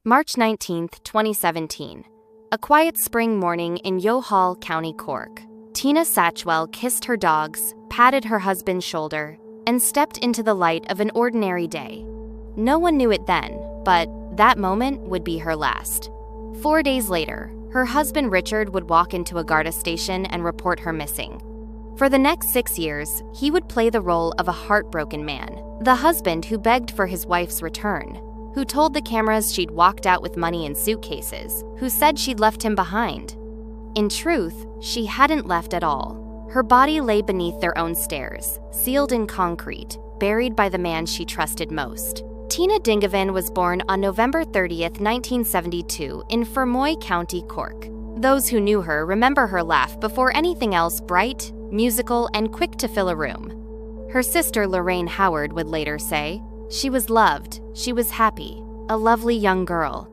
March 19, 2017. A quiet spring morning in Youghal, County Cork. Tina Satchwell kissed her dogs, patted her husband's shoulder, and stepped into the light of an ordinary day. No one knew it then, but that moment would be her last. 4 days later, her husband Richard would walk into a Garda station and report her missing. For the next 6 years, he would play the role of a heartbroken man, the husband who begged for his wife's return, who told the cameras she'd walked out with money in suitcases, who said she'd left him behind. In truth, she hadn't left at all. Her body lay beneath their own stairs, sealed in concrete, buried by the man she trusted most. Tina Dingavan was born on November 30th, 1972 in Fermoy, County Cork. Those who knew her remember her laugh before anything else bright, musical, and quick to fill a room. Her sister Lorraine Howard would later say, "She was loved, she was happy, a lovely young girl."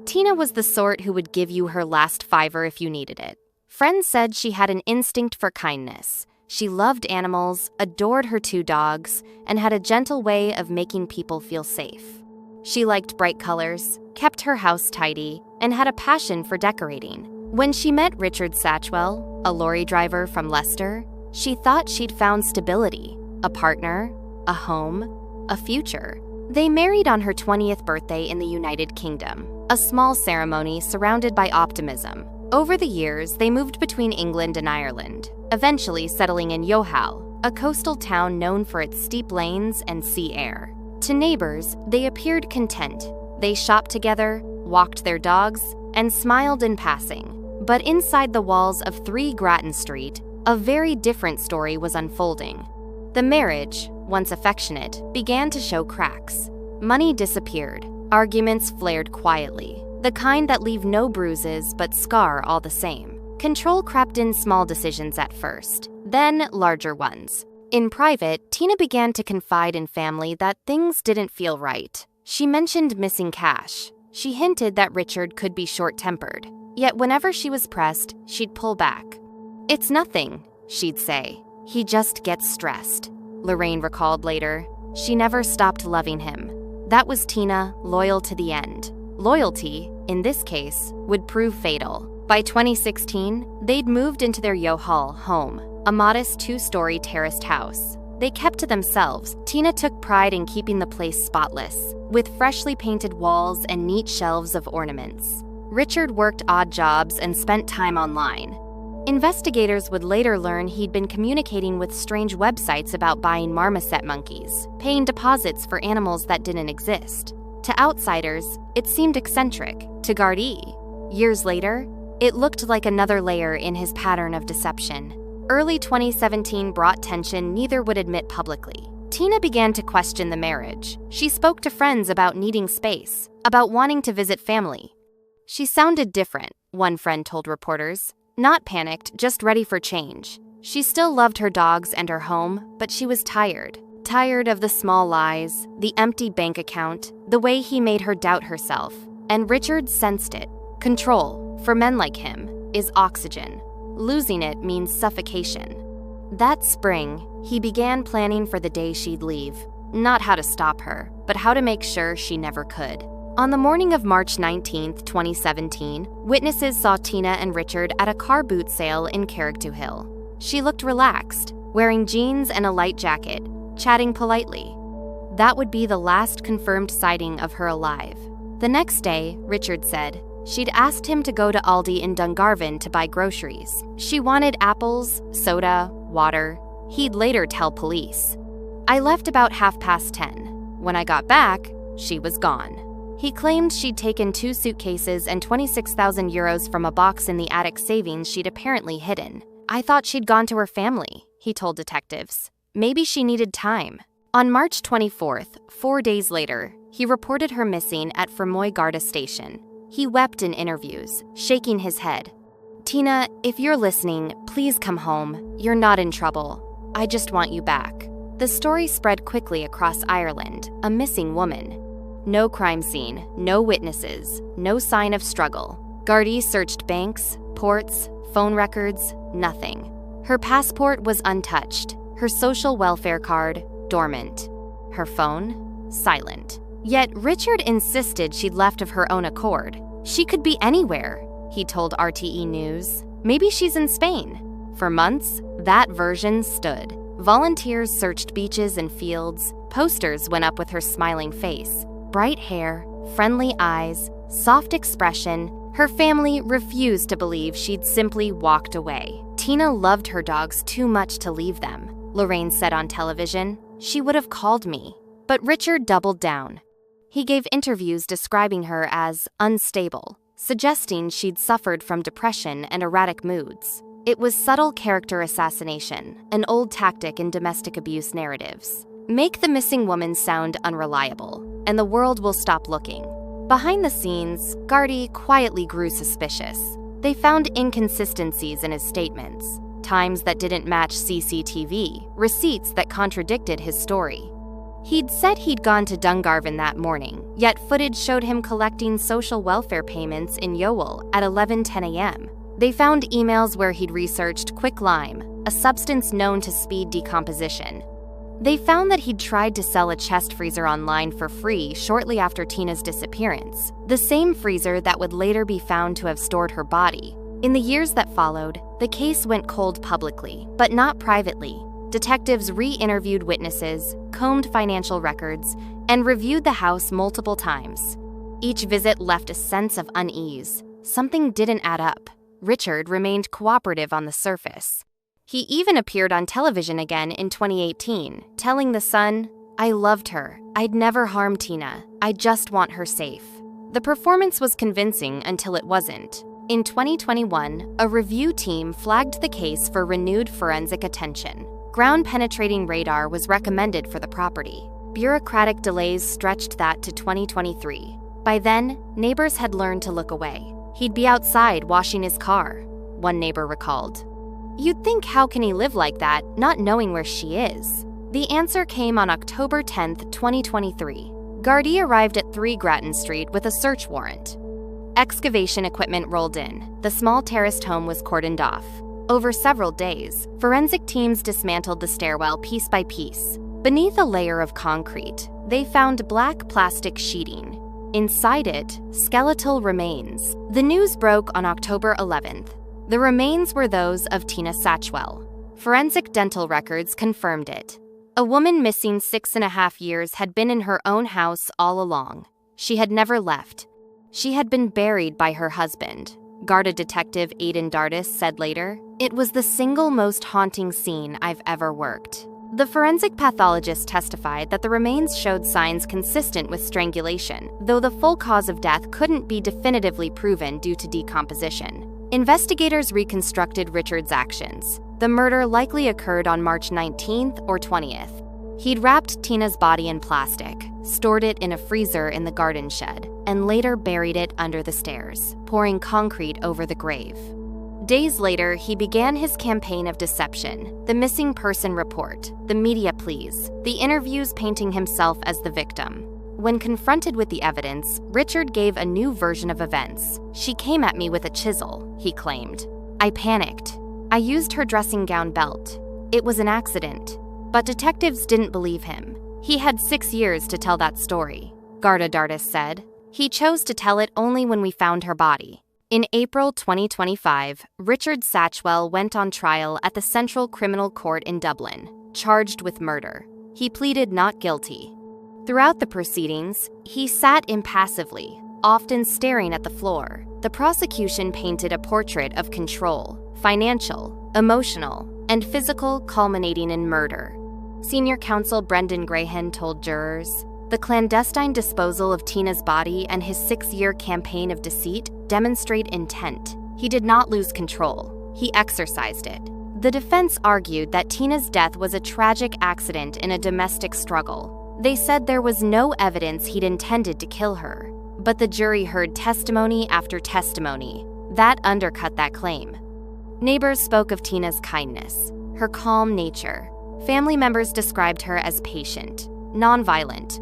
Tina was the sort who would give you her last fiver if you needed it. Friends said she had an instinct for kindness. She loved animals, adored her 2 dogs, and had a gentle way of making people feel safe. She liked bright colors, kept her house tidy, and had a passion for decorating. When she met Richard Satchwell, a lorry driver from Leicester, she thought she'd found stability, a partner, a home, a future. They married on her 20th birthday in the United Kingdom, a small ceremony surrounded by optimism. Over the years, they moved between England and Ireland, eventually settling in Youghal, a coastal town known for its steep lanes and sea air. To neighbors, they appeared content. They shopped together, walked their dogs, and smiled in passing. But inside the walls of 3 Grattan Street, a very different story was unfolding. The marriage, once affectionate, began to show cracks. Money disappeared. Arguments flared quietly, the kind that leave no bruises but scar all the same. Control crept in small decisions at first, then larger ones. In private, Tina began to confide in family that things didn't feel right. She mentioned missing cash. She hinted that Richard could be short-tempered. Yet whenever she was pressed, she'd pull back. "It's nothing," she'd say. "He just gets stressed." Lorraine recalled later, she never stopped loving him. That was Tina, loyal to the end. Loyalty, in this case, would prove fatal. By 2016, they'd moved into their Youghal home, a modest 2-story terraced house. They kept to themselves. Tina took pride in keeping the place spotless, with freshly painted walls and neat shelves of ornaments. Richard worked odd jobs and spent time online. Investigators would later learn he'd been communicating with strange websites about buying marmoset monkeys, paying deposits for animals that didn't exist. To outsiders, it seemed eccentric. To Gardaí, years later, it looked like another layer in his pattern of deception. Early 2017 brought tension neither would admit publicly. Tina began to question the marriage. She spoke to friends about needing space, about wanting to visit family. She sounded different, one friend told reporters. Not panicked, just ready for change. She still loved her dogs and her home, but she was tired. Tired of the small lies, the empty bank account, the way he made her doubt herself. And Richard sensed it. Control, for men like him, is oxygen. Losing it means suffocation. That spring, he began planning for the day she'd leave. Not how to stop her, but how to make sure she never could. On the morning of March 19, 2017, witnesses saw Tina and Richard at a car boot sale in Youghal. She looked relaxed, wearing jeans and a light jacket, chatting politely. That would be the last confirmed sighting of her alive. The next day, Richard said, she'd asked him to go to Aldi in Dungarvan to buy groceries. She wanted apples, soda, water. He'd later tell police. "I left about 10:30. When I got back, she was gone." He claimed she'd taken 2 suitcases and €26,000 from a box in the attic savings she'd apparently hidden. "I thought she'd gone to her family," he told detectives. "Maybe she needed time." On March 24th, 4 days later, he reported her missing at Fermoy Garda station. He wept in interviews, shaking his head. "Tina, if you're listening, please come home. You're not in trouble. I just want you back." The story spread quickly across Ireland, a missing woman. No crime scene, no witnesses, no sign of struggle. Gardaí searched banks, ports, phone records, nothing. Her passport was untouched, her social welfare card dormant. Her phone, silent. Yet Richard insisted she'd left of her own accord. "She could be anywhere," he told RTE News. "Maybe she's in Spain." For months, that version stood. Volunteers searched beaches and fields. Posters went up with her smiling face. Bright hair, friendly eyes, soft expression. Her family refused to believe she'd simply walked away. "Tina loved her dogs too much to leave them," Lorraine said on television. "She would have called me." But Richard doubled down. He gave interviews describing her as unstable, suggesting she'd suffered from depression and erratic moods. It was subtle character assassination, an old tactic in domestic abuse narratives. Make the missing woman sound unreliable, and the world will stop looking. Behind the scenes, Gardaí quietly grew suspicious. They found inconsistencies in his statements, times that didn't match CCTV, receipts that contradicted his story. He'd said he'd gone to Dungarvan that morning, yet footage showed him collecting social welfare payments in Youghal at 11:10 a.m. They found emails where he'd researched quicklime, a substance known to speed decomposition. They found that he'd tried to sell a chest freezer online for free shortly after Tina's disappearance, the same freezer that would later be found to have stored her body. In the years that followed, the case went cold publicly, but not privately. Detectives re-interviewed witnesses, combed financial records, and reviewed the house multiple times. Each visit left a sense of unease. Something didn't add up. Richard remained cooperative on the surface. He even appeared on television again in 2018, telling The Sun, "I loved her. I'd never harm Tina. I just want her safe." The performance was convincing until it wasn't. In 2021, a review team flagged the case for renewed forensic attention. Ground-penetrating radar was recommended for the property. Bureaucratic delays stretched that to 2023. By then, neighbors had learned to look away. He'd be outside washing his car, one neighbor recalled. "You'd think, how can he live like that, not knowing where she is?" The answer came on October 10, 2023. Gardaí arrived at 3 Grattan Street with a search warrant. Excavation equipment rolled in. The small terraced home was cordoned off. Over several days, forensic teams dismantled the stairwell piece by piece. Beneath a layer of concrete, they found black plastic sheeting. Inside it, skeletal remains. The news broke on October 11th. The remains were those of Tina Satchwell. Forensic dental records confirmed it. A woman missing 6.5 years had been in her own house all along. She had never left. She had been buried by her husband. Garda detective Aidan Dardis said later, "It was the single most haunting scene I've ever worked." The forensic pathologist testified that the remains showed signs consistent with strangulation, though the full cause of death couldn't be definitively proven due to decomposition. Investigators reconstructed Richard's actions. The murder likely occurred on March 19th or 20th. He'd wrapped Tina's body in plastic, stored it in a freezer in the garden shed, and later buried it under the stairs, pouring concrete over the grave. Days later, he began his campaign of deception, the missing person report, the media pleas, the interviews painting himself as the victim. When confronted with the evidence, Richard gave a new version of events. "She came at me with a chisel," he claimed. "I panicked. I used her dressing gown belt. It was an accident." But detectives didn't believe him. He had 6 years to tell that story, Garda Dardis said. "He chose to tell it only when we found her body." In April 2025, Richard Satchwell went on trial at the Central Criminal Court in Dublin, charged with murder. He pleaded not guilty. Throughout the proceedings, he sat impassively, often staring at the floor. The prosecution painted a portrait of control, financial, emotional, and physical, culminating in murder. Senior counsel Brendan Grahan told jurors, "The clandestine disposal of Tina's body and his 6-year campaign of deceit demonstrate intent. He did not lose control. He exercised it." The defense argued that Tina's death was a tragic accident in a domestic struggle. They said there was no evidence he'd intended to kill her. But the jury heard testimony after testimony. That undercut that claim. Neighbors spoke of Tina's kindness, her calm nature. Family members described her as patient, nonviolent.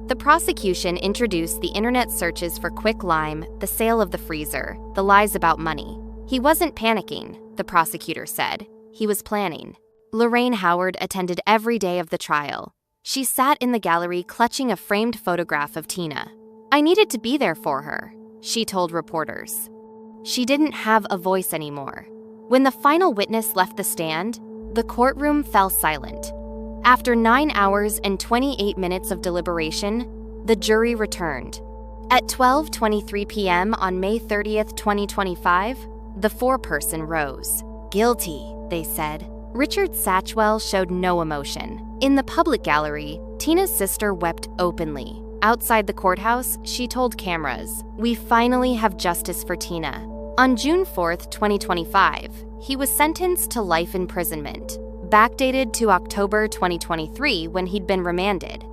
The prosecution introduced the internet searches for quicklime, the sale of the freezer, the lies about money. "He wasn't panicking," the prosecutor said. "He was planning." Lorraine Howard attended every day of the trial. She sat in the gallery clutching a framed photograph of Tina. "I needed to be there for her," she told reporters. She didn't have a voice anymore. When the final witness left the stand, the courtroom fell silent. After 9 hours and 28 minutes of deliberation, the jury returned. At 12:23 p.m. on May 30th, 2025, the foreperson rose. "Guilty," they said. Richard Satchwell showed no emotion. In the public gallery, Tina's sister wept openly. Outside the courthouse, she told cameras, "We finally have justice for Tina." On June 4th, 2025, he was sentenced to life imprisonment, backdated to October 2023 when he'd been remanded.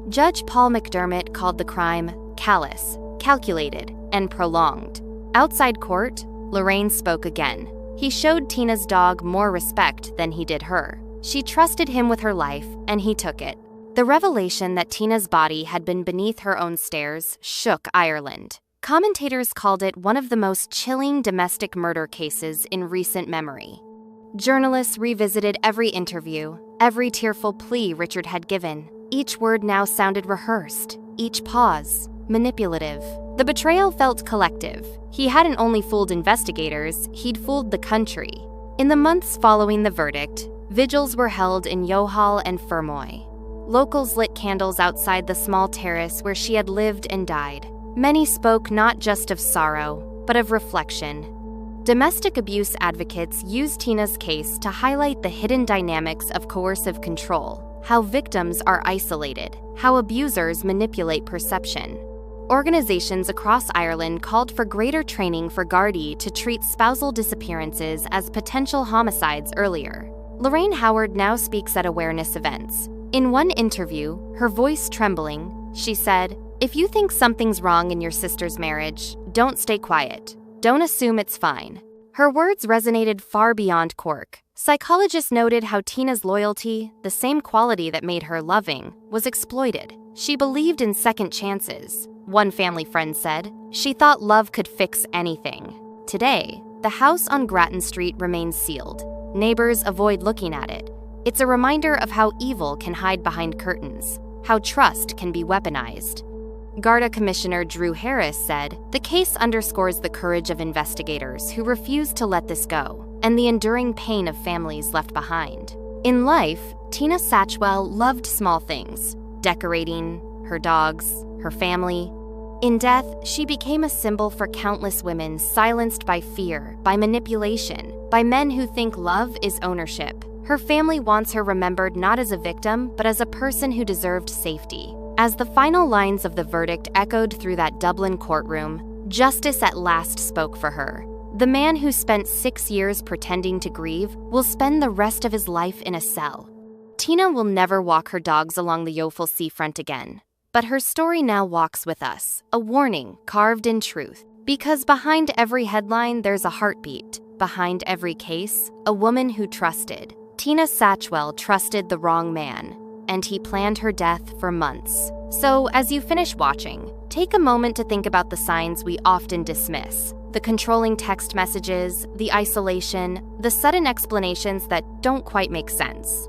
Judge Paul McDermott called the crime callous, calculated, and prolonged. Outside court, Lorraine spoke again. He showed Tina's dog more respect than he did her. She trusted him with her life, and he took it. The revelation that Tina's body had been beneath her own stairs shook Ireland. Commentators called it one of the most chilling domestic murder cases in recent memory. Journalists revisited every interview, every tearful plea Richard had given. Each word now sounded rehearsed, each pause manipulative. The betrayal felt collective. He hadn't only fooled investigators, he'd fooled the country. In the months following the verdict, vigils were held in Youghal and Fermoy. Locals lit candles outside the small terrace where she had lived and died. Many spoke not just of sorrow, but of reflection. Domestic abuse advocates used Tina's case to highlight the hidden dynamics of coercive control, how victims are isolated, how abusers manipulate perception. Organizations across Ireland called for greater training for Gardaí to treat spousal disappearances as potential homicides earlier. Lorraine Howard now speaks at awareness events. In one interview, her voice trembling, she said, "If you think something's wrong in your sister's marriage, don't stay quiet. Don't assume it's fine." Her words resonated far beyond Cork. Psychologists noted how Tina's loyalty, the same quality that made her loving, was exploited. She believed in second chances. One family friend said, "She thought love could fix anything." Today, the house on Grattan Street remains sealed. Neighbors avoid looking at it. It's a reminder of how evil can hide behind curtains, how trust can be weaponized. Garda Commissioner Drew Harris said, "The case underscores the courage of investigators who refused to let this go, and the enduring pain of families left behind." In life, Tina Satchwell loved small things, decorating, her dogs, her family. In death, she became a symbol for countless women silenced by fear, by manipulation, by men who think love is ownership. Her family wants her remembered not as a victim, but as a person who deserved safety. As the final lines of the verdict echoed through that Dublin courtroom, justice at last spoke for her. The man who spent 6 years pretending to grieve will spend the rest of his life in a cell. Tina will never walk her dogs along the Youghal seafront again. But her story now walks with us, a warning carved in truth. Because behind every headline, there's a heartbeat. Behind every case, a woman who trusted. Tina Satchwell trusted the wrong man, and he planned her death for months. So, as you finish watching, take a moment to think about the signs we often dismiss. The controlling text messages, the isolation, the sudden explanations that don't quite make sense.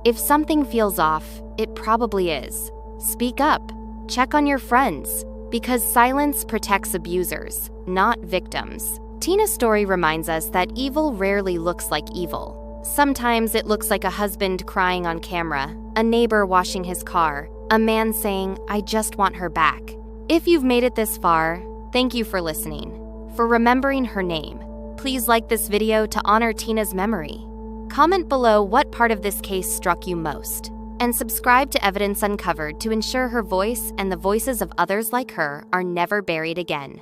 If something feels off, it probably is. Speak up. Check on your friends. Because silence protects abusers, not victims. Tina's story reminds us that evil rarely looks like evil. Sometimes it looks like a husband crying on camera, a neighbor washing his car, a man saying, "I just want her back." If you've made it this far, thank you for listening, for remembering her name. Please like this video to honor Tina's memory. Comment below what part of this case struck you most. And subscribe to Evidence Uncovered to ensure her voice and the voices of others like her are never buried again.